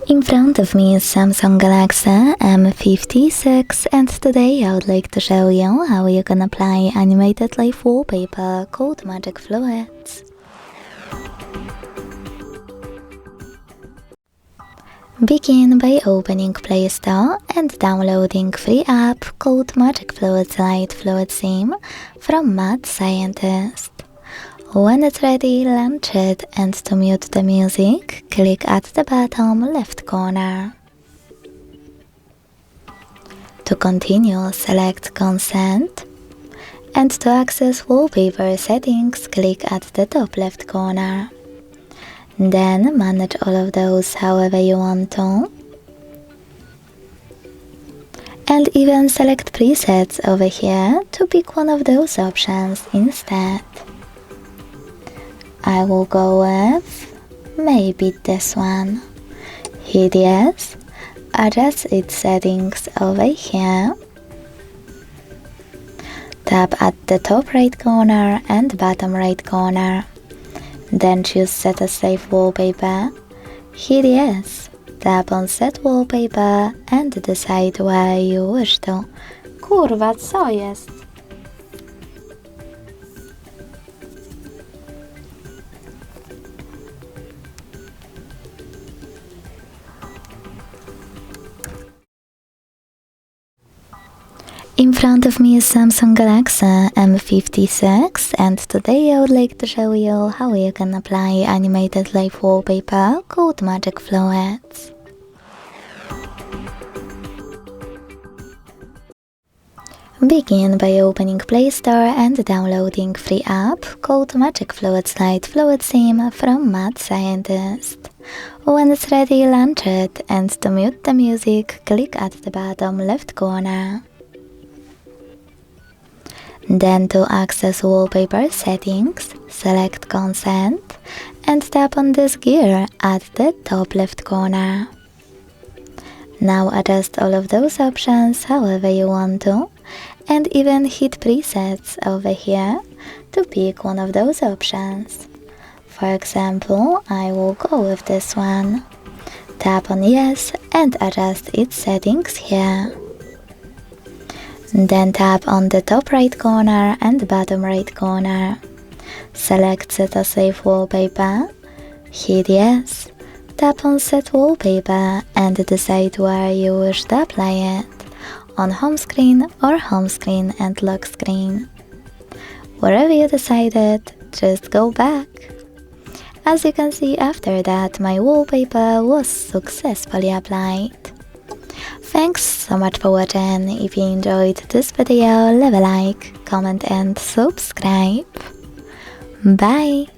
In front of me is Samsung Galaxy M56 and today I would like to show you how you can apply animated live wallpaper called Magic Fluids. Begin by opening Play Store and downloading free app called Magic Fluids Light Fluid Theme from Mad Scientist. When it's ready, launch it, and to mute the music, click at the bottom left corner. To continue, select Consent, and to access wallpaper settings, click at the top left corner. Then manage all of those however you want to. And even select presets over here to pick one of those options instead. I will go with maybe this one. Hit yes, adjust its settings over here. Tap at the top right corner and bottom right corner. Then choose Set as Safe Wallpaper. Hit yes, tap on Set Wallpaper and decide where you wish to. Kurwa, co jest? In front of me is Samsung Galaxy M56 and today I would like to show you how you can apply animated live wallpaper called Magic Fluids. Begin by opening Play Store and downloading free app called Magic Fluids Light Fluid Theme from Mad Scientist. When it's ready, launch it, and to mute the music, click at the bottom left corner. Then to access wallpaper settings, select Consent and tap on this gear at the top left corner. Now adjust all of those options however you want to, and even hit presets over here to pick one of those options. For example, I will go with this one. Tap on yes and adjust its settings here. Then tap on the top right corner and bottom right corner. Select Set as Safe Wallpaper. Hit yes. Tap on Set Wallpaper and decide where you wish to apply it. On home screen or home screen and lock screen. Wherever you decided, just go back. As you can see, after that, my wallpaper was successfully applied. Thanks so much for watching. If you enjoyed this video, leave a like, comment and subscribe. Bye!